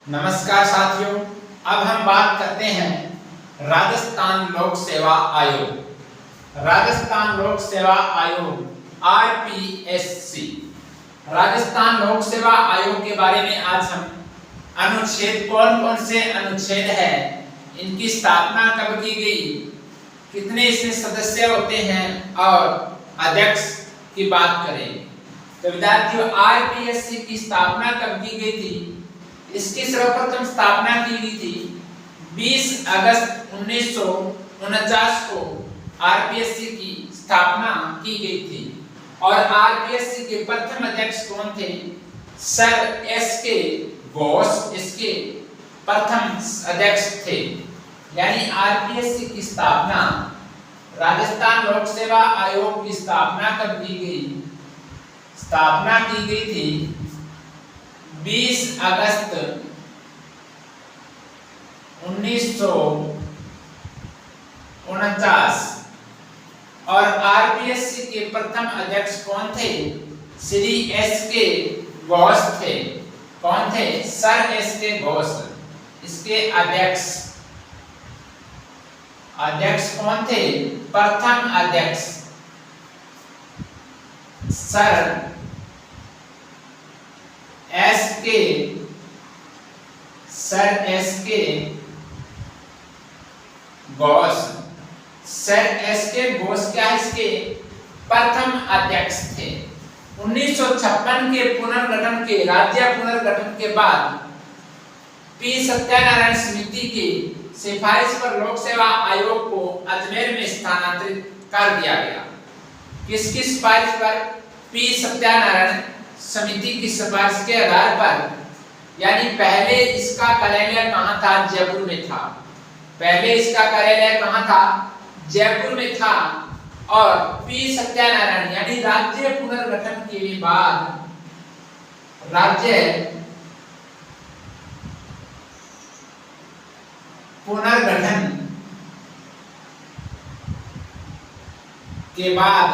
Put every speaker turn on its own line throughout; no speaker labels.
नमस्कार साथियों, अब हम बात करते हैं राजस्थान लोक सेवा आयोग। राजस्थान लोक सेवा आयोग RPSC, राजस्थान लोक सेवा आयोग के बारे में आज हम अनुच्छेद कौन कौन से अनुच्छेद है, इनकी स्थापना कब की गई, कितने इसमें सदस्य होते हैं और अध्यक्ष की बात करें। तो विद्यार्थियों, RPSC की स्थापना कब की गई थी? इसकी सर्वप्रथम स्थापना की गई थी 20 अगस्त 1949 को RPSC की स्थापना की गई थी। और RPSC के प्रथम अध्यक्ष कौन थे? सर SK बोस इसके प्रथम अध्यक्ष थे। यानी RPSC की स्थापना, राजस्थान लोक सेवा आयोग की स्थापना कब की गई? स्थापना की गई थी 20 अगस्त 1949। और RPSC के प्रथम अध्यक्ष कौन थे? श्री SK बोस थे। कौन थे? Sir SK Bose. इसके अध्यक्ष कौन थे? प्रथम अध्यक्ष sir SK Bose. Sir SK Bose क्या इसके प्रथम अध्यक्ष थे। 1956 के पुनर्गठन के राज्य पुनर्गठन के बाद P सत्यानारायण समिति की सिफारिश पर लोक सेवा आयोग को अजमेर में स्थानांतरित कर दिया गया। किसकी सिफारिश पर? P सत्यानारायण समिति की सिफारिश के आधार पर। यानी पहले इसका कार्यालय कहाँ था? जयपुर में था। पहले इसका कार्यालय कहाँ था? जयपुर में था। और P सत्यानारायण यानी राज्य पुनर्गठन के बाद, राज्य पुनर्गठन के बाद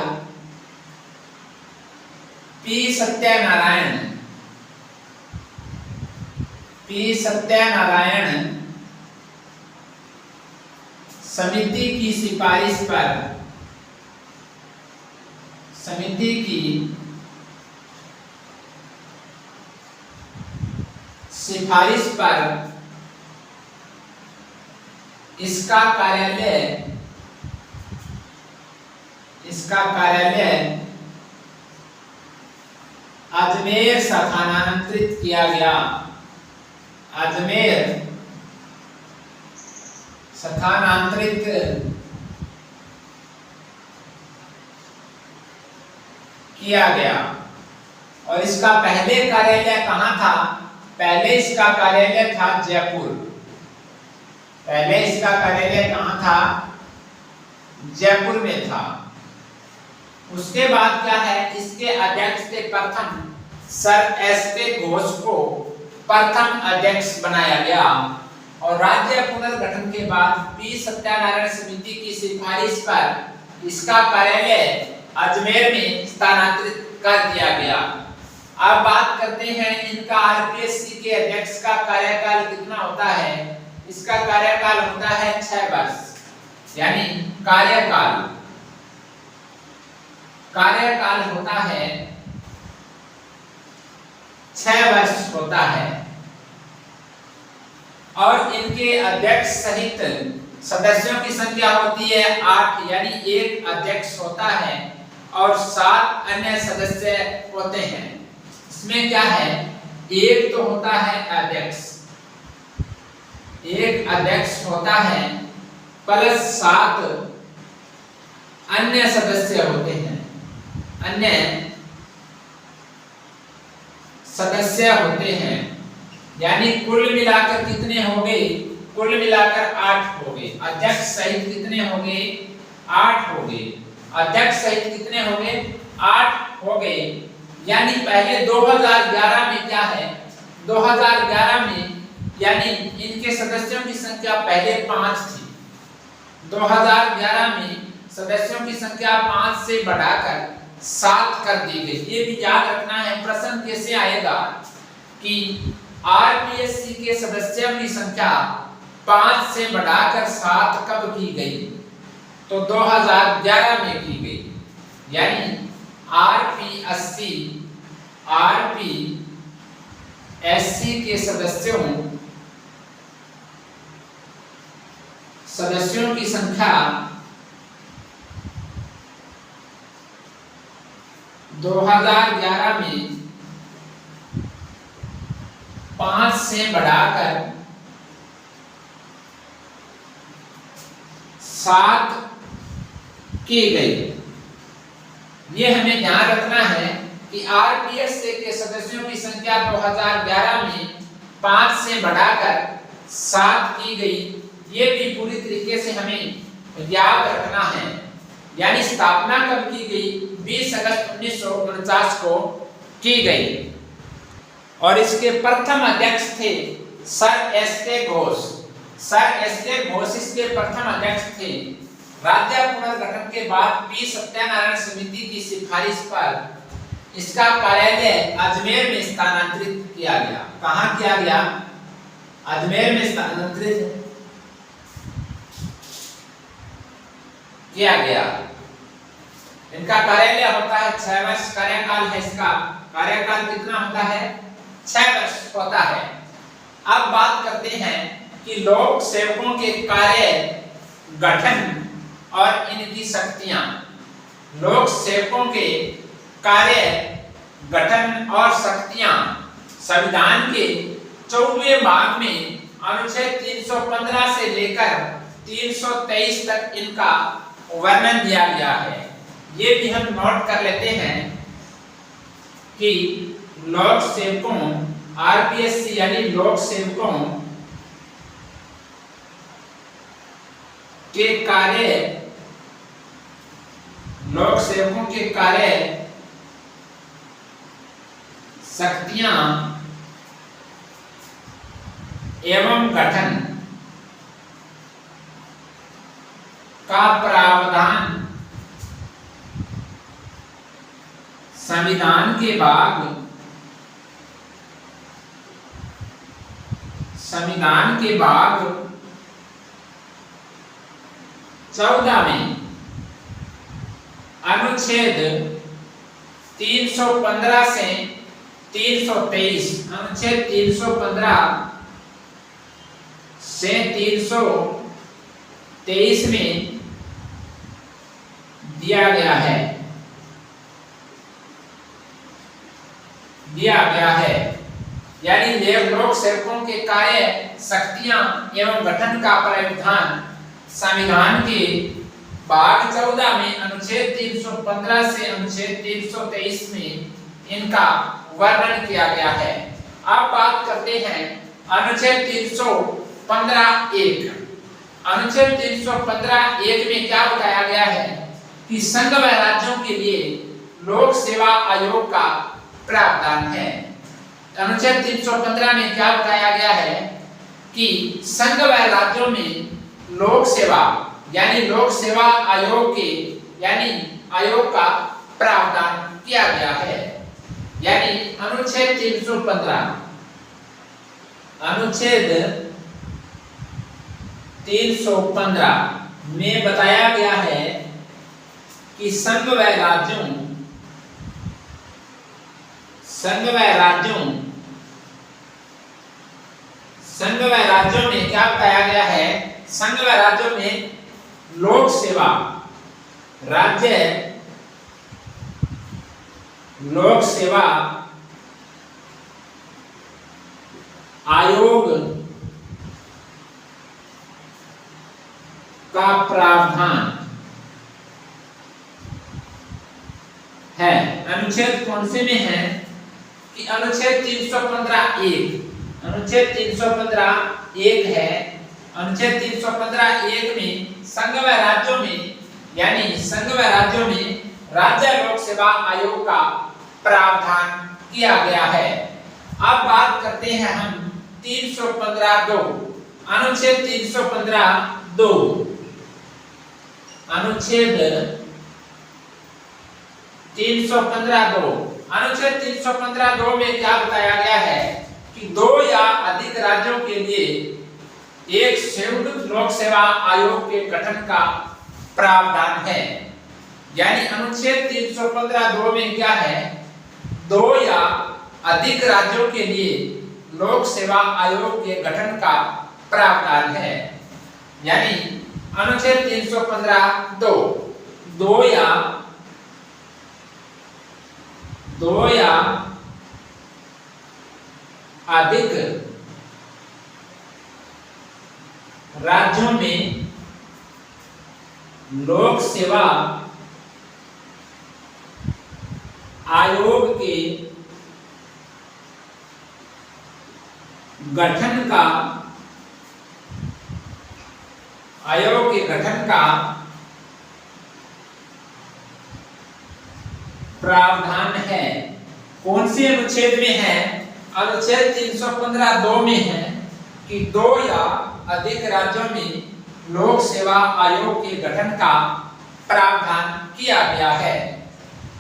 P सत्यानारायण समिति की सिफारिश पर इसका कार्यालय अजमेर स्थानांतरित किया गया। अजमेर स्थानांतरित किया गया। और इसका पहले कार्यालय कहाँ था? पहले इसका कार्यालय था जयपुर। पहले इसका कार्यालय कहाँ था? जयपुर में था। उसके बाद क्या है? इसके अध्यक्ष थे प्रथम सर SK घोष को प्रथम अध्यक्ष बनाया गया। और राज्य पुनर्गठन के बाद P सत्यानारायण समिति की सिफारिश पर इसका कार्यालय अजमेर में स्थानांतरित कर दिया गया। अब बात करते हैं इनका RPSC के अध्यक्ष का कार्यकाल कितना होता है? इसका कार्यकाल होता है 6 वर्ष। यानी कार्यकाल होता है 6 वर्ष होता है। और इनके अध्यक्ष सहित सदस्यों की संख्या होती है 8। यानी एक अध्यक्ष होता है और 7 अन्य सदस्य होते हैं। इसमें क्या है? एक तो होता है अध्यक्ष, एक अध्यक्ष होता है प्लस 7 अन्य सदस्य होते हैं। अन्य सदस्य होते हैं। यानी कुल मिलाकर कितने हो गए? कुल मिलाकर 8 हो गए। अध्यक्ष सहित कितने हो गए? 8 हो गए। अध्यक्ष सहित कितने हो गए? 8 हो गए। यानी पहले 2011 में क्या है? 2011 में यानी इनके सदस्यों की संख्या पहले 5 थी। 2011 में सदस्यों की संख्या 5 से बढ़ाकर 7 कर दी गई। ये भी याद रखना है, प्रश्न कैसे आएगा कि RPSC के संख्या 5 से बढ़ाकर 7 कब की गई? तो 2011 में की गई। यानी आरपीएससी के सदस्यों की संख्या 2011 में 5 से बढ़ाकर 7 की गई। ये हमें ध्यान रखना है कि आरपीएससी के सदस्यों की संख्या 2011 में 5 से बढ़ाकर 7 की गई। ये भी पूरी तरीके से हमें याद रखना है। यानी स्थापना कब की गई? 20 अगस्त 1949 को की गई और इसके प्रथम अध्यक्ष थे सर एस के घोष। सर एस के घोष इसके प्रथम अध्यक्ष थे। राज्य पुनर्गठन के बाद पी सत्यानारायण समिति की सिफारिश पर इसका कार्यालय अजमेर में स्थानांतरित किया गया। कहां किया गया? अजमेर में स्थानांतरित किया गया। इनका कार्यालय होता है 6 वर्ष कार्यकाल है। इसका कार्यकाल कितना होता है? 6 वर्ष होता है। अब बात करते हैं कि लोक सेवकों के कार्य गठन और इनकी शक्तियां। लोक सेवकों के कार्य गठन और शक्तियां संविधान के 14वें भाग में अनुच्छेद 315 से लेकर 323 तक इनका वर्णन दिया गया है। ये भी हम नोट कर लेते हैं कि लोक सेवकों आरपीएससी यानी लोक सेवकों के कार्य शक्तियां एवं गठन का प्रावधान संविधान के भाग 14 में अनुच्छेद 315 से 323 अनुच्छेद 315 से 323 में दिया गया है। यानी लोक सेवकों के कार्य शक्तियां एवं गठन का प्रावधान संविधान के भाग 14 में अनुच्छेद 315 से अनुच्छेद 323 में इनका वर्णन किया गया है। अब बात करते हैं अनुच्छेद 315(1). अनुच्छेद 315(1) में क्या बताया गया है कि संघ व राज्यों के लिए लोक सेवा आयोग का प्रावधान है। अनुच्छेद 315 में क्या बताया गया है कि संघ व राज्यों में लोक सेवा यानी लोक सेवा आयोग के यानी आयोग का प्रावधान किया गया है। यानी अनुच्छेद 315 में बताया गया है कि संघ व राज्यों में क्या बताया गया है? संघ व राज्यों में लोक सेवा राज्य लोक सेवा आयोग का प्रावधान है। अनुच्छेद कौन से में है कि अनुच्छेद 315(1). अनुच्छेद 315(1) है। अनुच्छेद 315(1) में संघ व राज्यों में राज्य लोक सेवा आयोग का प्रावधान किया गया है। अब बात करते हैं हम 315(2). अनुच्छेद 315(2) अनुच्छेद 315(2) में क्या बताया गया है कि 2 या अधिक राज्यों के लिए एक संयुक्त लोक सेवा आयोग के गठन का प्रावधान है। यानी अनुच्छेद 315(2) में क्या है, 2 या अधिक राज्यों के लिए लोक सेवा आयोग के गठन का प्रावधान है। यानी अनुच्छेद 315(2) 2 या अधिक राज्यों में लोक सेवा आयोग के गठन का प्रावधान है। कौन से अनुच्छेद में है? अनुच्छेद 315(2) में है कि 2 या अधिक राज्यों में लोक सेवा आयोग के गठन का प्रावधान किया गया है।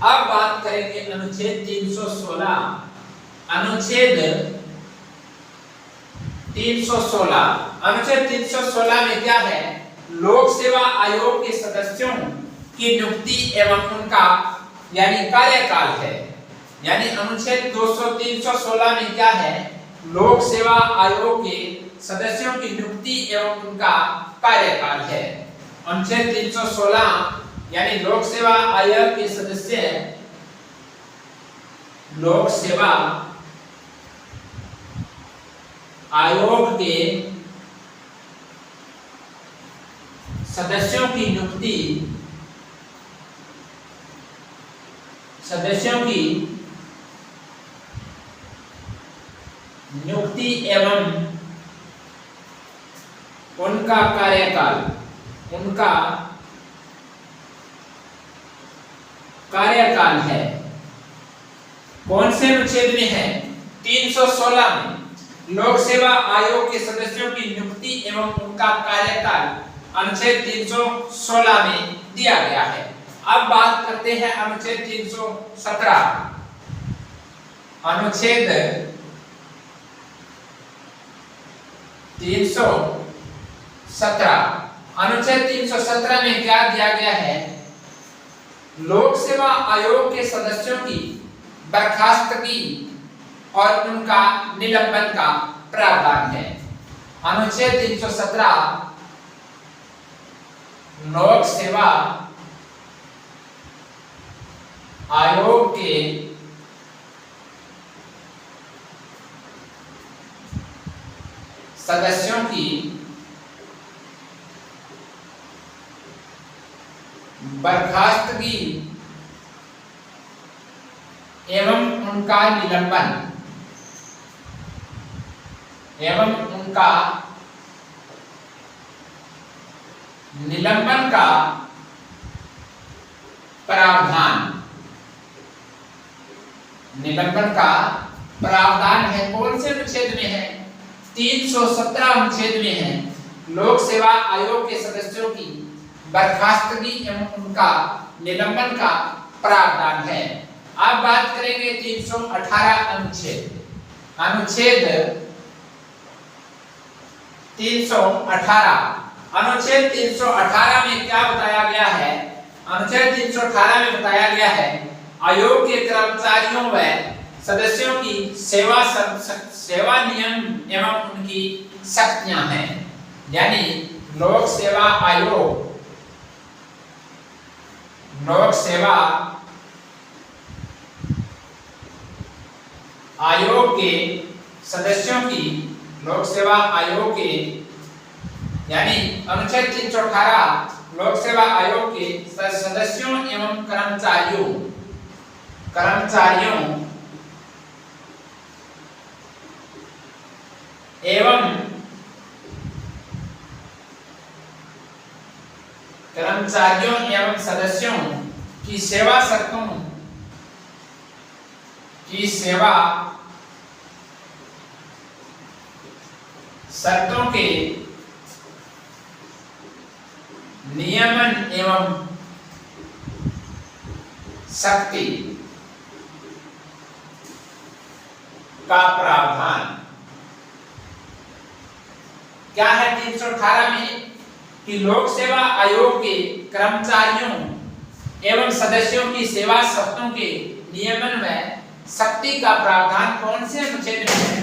अब बात करेंगे अनुच्छेद 316। अनुच्छेद 316 में क्या है, लोक सेवा आयोग के सदस्यों की नियुक्ति एवं उनका यानी कार्यकाल है। यानी अनुच्छेद 316 में क्या है, लोक सेवा आयोग के सदस्यों की नियुक्ति एवं उनका कार्यकाल है। अनुच्छेद 316 यानी लोक सेवा आयोग के सदस्य लोक सेवा आयोग के सदस्यों की नियुक्ति एवं उनका कार्यकाल है। कौन से अनुच्छेद में है? 316 में लोक सेवा आयोग के सदस्यों की नियुक्ति एवं उनका कार्यकाल अनुच्छेद 316 में दिया गया है। अब बात करते हैं अनुच्छेद 317। अनुच्छेद 317 में क्या दिया गया है, लोक सेवा आयोग के सदस्यों की बर्खास्तगी और उनका निलंबन का प्रावधान है। अनुच्छेद 317 लोक सेवा आयोग के सदस्यों की बर्खास्तगी एवं उनका निलंबन का प्रावधान है। कौन से अनुच्छेद में है? 317 अनुच्छेद में है, लोक सेवा आयोग के सदस्यों की बर्खास्तगी एवं उनका निलंबन का प्रावधान है। अब बात करेंगे 318 अनुच्छेद 318। अनुच्छेद 318 में क्या बताया गया है? अनुच्छेद 318 में बताया गया है, आयोग के कर्मचारियों व सदस्यों की सेवा नियम एवं उनकी शक्तियां हैं। यानी लोक सेवा आयोग के सदस्यों की यानी अनुच्छेद 318 लोक सेवा आयोग के सदस्यों एवं कर्मचारियों एवं सदस्यों की सेवा शर्तों के नियमन एवं शक्ति का प्रावधान क्या है 318 में कि लोक सेवा आयोग के कर्मचारियों एवं सदस्यों की सेवा शर्तों के नियमन में शक्ति का प्रावधान कौन से अनुच्छेद में है?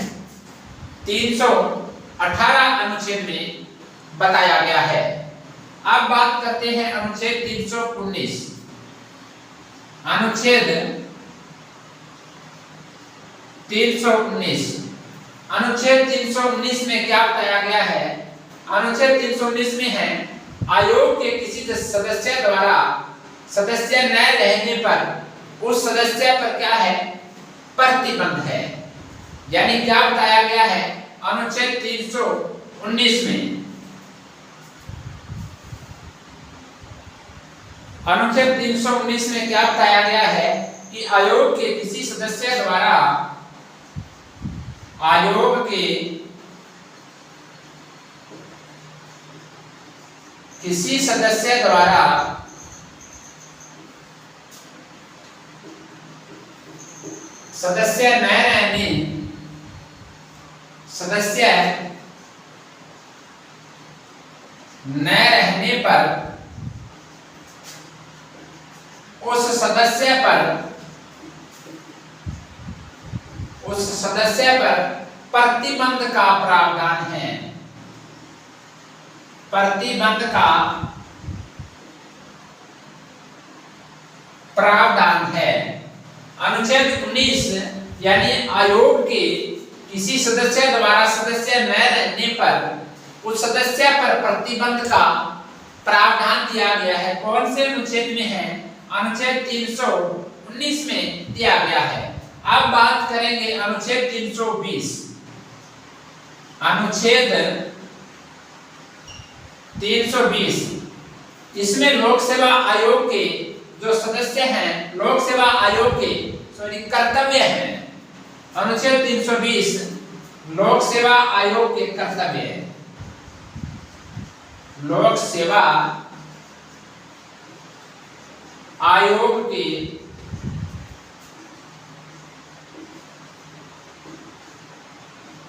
318 अनुच्छेद में बताया गया है। अब बात करते हैं अनुच्छेद 319। अनुच्छेद 319 अनुच्छेद 319 में क्या बताया गया है? अनुच्छेद 319 में है आयोग के किसी सदस्य द्वारा सदस्य न रहने पर उस सदस्य पर क्या है? प्रतिबंध है। यानी क्या बताया गया है अनुच्छेद 319 में? अनुच्छेद 319 में क्या बताया गया है कि आयोग के किसी सदस्य द्वारा आयोग के किसी सदस्य द्वारा सदस्य न रहने पर उस सदस्य पर प्रतिबंध का प्रावधान है। प्रतिबंध का प्रावधान है। अनुच्छेद 19 यानी आयोग के किसी सदस्य द्वारा सदस्य न रहने पर उस सदस्य पर प्रतिबंध का प्रावधान दिया गया है। कौन से अनुच्छेद में है? अनुच्छेद 319 में दिया गया है। अब बात करेंगे अनुच्छेद 320। अनुच्छेद 320 इसमें लोक सेवा आयोग के जो सदस्य हैं, लोक सेवा आयोग के कर्तव्य हैं। अनुच्छेद 320 लोक सेवा आयोग के कर्तव्य है। लोक सेवा आयोग के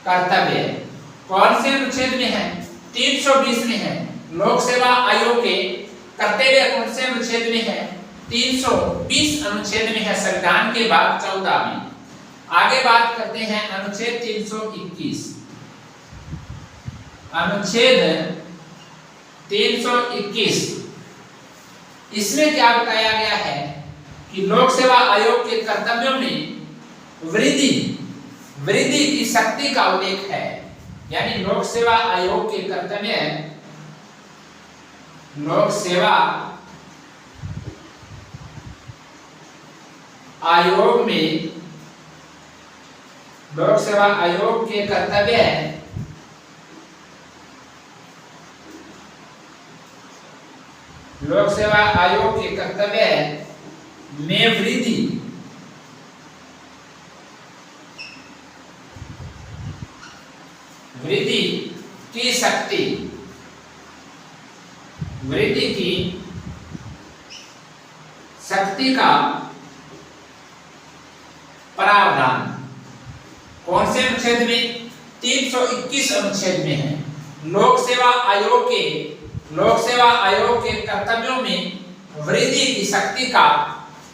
कर्तव्य कौन से अनुच्छेद में है? 320 में है। लोक सेवा आयोग के कर्तव्य कौन से अनुच्छेद में है? 320 अनुच्छेद में है, संविधान के भाग 14 में। आगे बात करते हैं अनुच्छेद 321। अनुच्छेद 321 इसमें क्या बताया गया है कि लोक सेवा आयोग के कर्तव्यों में वृद्धि की शक्ति का उल्लेख है। यानी लोक सेवा आयोग के कर्तव्य, लोक सेवा आयोग में लोक सेवा आयोग के कर्तव्य है लोक सेवा आयोग के कर्तव्य में वृद्धि की शक्ति, वृद्धि की शक्ति का प्रावधान कौन से अनुच्छेद में? 321 अनुच्छेद में है। लोक सेवा आयोग के कर्तव्यों में वृद्धि की शक्ति का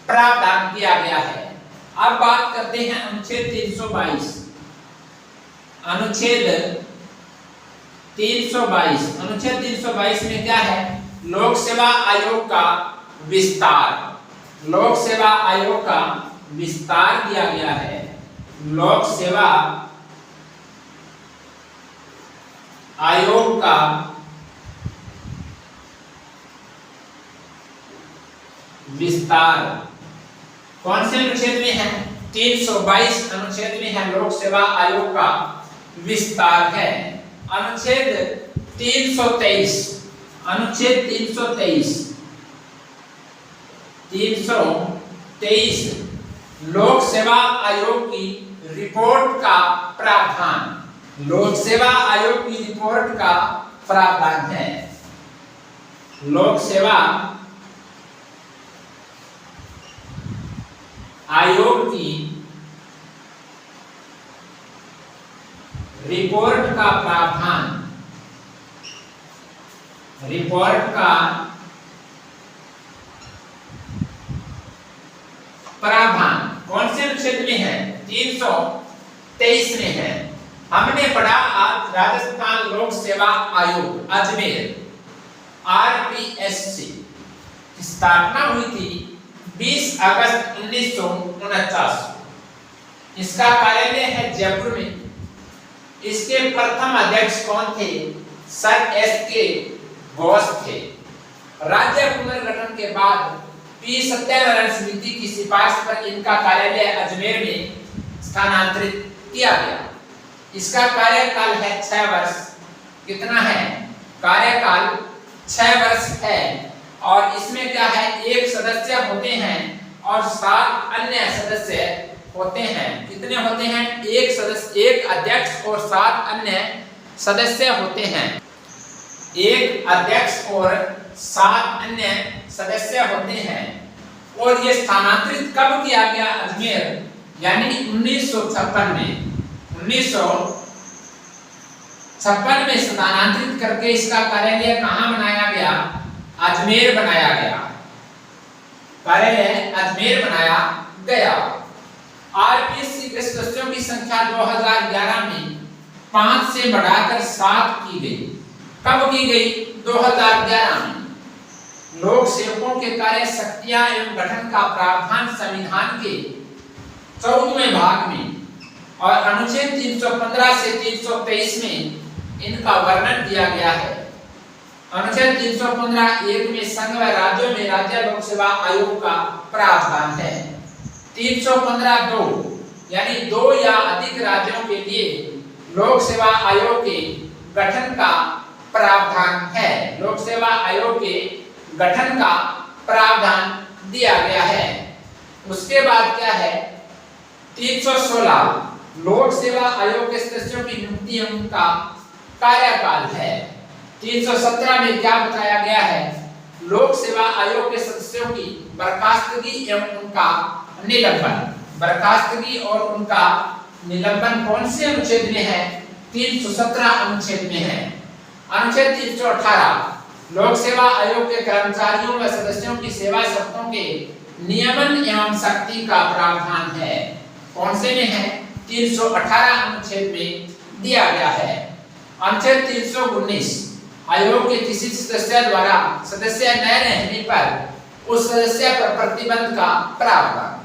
प्रावधान किया गया है। अब बात करते हैं अनुच्छेद 322। अनुच्छेद 322 में क्या है? लोक सेवा आयोग का विस्तार। लोक सेवा आयोग का विस्तार किया गया है। लोक सेवा आयोग का विस्तार कौन से अनुच्छेद में है? 322 अनुच्छेद में है। लोक सेवा आयोग का विस्तार है। अनुच्छेद 323 लोक सेवा आयोग की रिपोर्ट का प्रावधान। लोक सेवा आयोग की रिपोर्ट का प्रावधान है। लोक सेवा आयोग की रिपोर्ट का प्रावधान रिपोर्ट का प्रावधान कौन से अनुच्छेद में है? 323 में है। हमने पढ़ा आज राजस्थान लोक सेवा आयोग अजमेर RPSC की स्थापना हुई थी 20 अगस्त 1949। इसका कार्यालय है जयपुर में। इसके प्रथम अध्यक्ष कौन थे? सर SK घोष थे। राज्य पुनर्गठन के बाद पी सत्याग्रह समिति की सिफारिश पर इनका कार्यालय अजमेर में स्थानांतरित किया गया। इसका कार्यकाल है 6 वर्ष। कितना है? कार्यकाल 6 वर्ष है। और इसमें क्या है? एक सदस्य होते हैं और 7 अन्य सदस्य होते हैं। कितने होते हैं? एक सदस्य, एक अध्यक्ष और 7 अन्य सदस्य होते हैं। एक अध्यक्ष और 7 अन्य सदस्य होते हैं। और ये स्थानांतरित कब किया गया? अजमेर, यानी 1956 में। 1956 में स्थानांतरित करके इसका कार्यालय कहाँ बनाया गया? अजमेर बनाया गया। कार्यालय अजमेर बनाया गया। RPSC के सदस्यों की संख्या 2011 में 5 से बढ़ाकर 7 की गई। कब की गई? 2011 में। लोक सेवकों के कार्य, शक्तियां एवं गठन का प्रावधान संविधान के 14वें भाग में और अनुच्छेद 315 से 323 में इनका वर्णन दिया गया है। अनुच्छेद 315(1) में संघ व राज्यों में राज्य लोक सेवा आयोग का प्रावधान है। 315(2) यानी 2 या अधिक राज्यों के लिए लोक सेवा आयोग के गठन का प्रावधान है। लोक सेवा आयोग के गठन का प्रावधान दिया गया है। उसके बाद क्या है? 316 लोक सेवा आयोग के सदस्यों की नियुक्ति एवं उनका कार्यकाल है। 317 में क्या बताया गया है? लोक सेवा आयोग के सदस्यों की बर्खास्तगी एवं उनका निलंबन। बर्खास्तगी और उनका निलंबन कौन से अनुच्छेद में है? 317 अनुच्छेद में है। अनुच्छेद 318 लोक सेवा आयोग के कर्मचारियों व सदस्यों की सेवा शर्तों के नियमन एवं शक्ति का प्रावधान है। कौन से में है? 318 अनुच्छेद में दिया गया है। अनुच्छेद 319 आयोग के किसी सदस्य द्वारा सदस्य न रहने पर उस सदस्य पर प्रतिबंध का प्रावधान।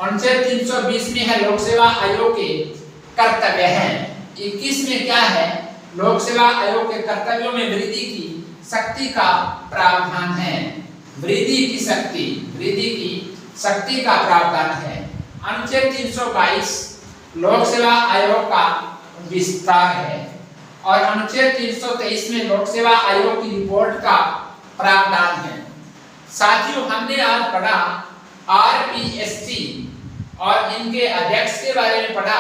अनुच्छेद 320 में है लोक सेवा आयोग के कर्तव्य हैं। 21 में क्या है? लोक सेवा आयोग के कर्तव्यों में वृद्धि की शक्ति का प्रावधान है। वृद्धि की शक्ति का प्रावधान है। अनुच्छेद 322 लोक सेवा आयोग का विस्तार है। और अनुच्छेद 323 में लोक सेवा आयोग की रिपोर्ट का प्रावधान है। साथियों, हमने आज पढ़ा RPSC और इनके अध्यक्ष के बारे में पढ़ा,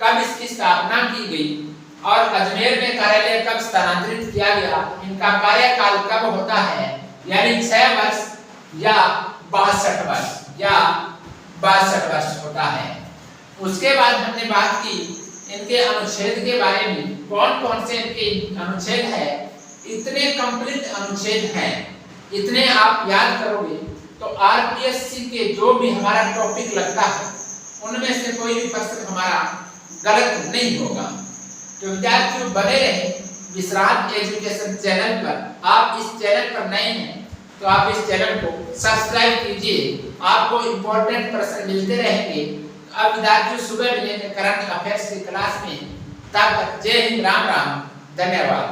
कब इसकी स्थापना की गई और अजमेर में कार्यालय कब स्थानांतरित किया गया, इनका कार्यकाल कब होता है, यानी 6 वर्ष या 62 वर्ष होता है। उसके बाद हमने बात की इनके अनुच्छेद के बारे में, कौन कौन से इनके अनुच्छेद है। इतने कंप्लीट अनुच्छेद हैं, इतने आप याद करोगे तो RPSC के जो भी हमारा टॉपिक लगता है उनमें से कोई भी प्रश्न हमारा गलत नहीं होगा। तो विद्यार्थियों, बने रहे विश्रांत एजुकेशन चैनल पर। आप इस चैनल पर नए हैं तो आप इस चैनल को सब्सक्राइब कीजिए, आपको इम्पोर्टेंट प्रश्न मिलते रहेंगे। अब विद्यार्थियों, सुबह मिलेंगे करंट अफेयर्स की क्लास में। तब तक जय हिंद, राम राम, धन्यवाद।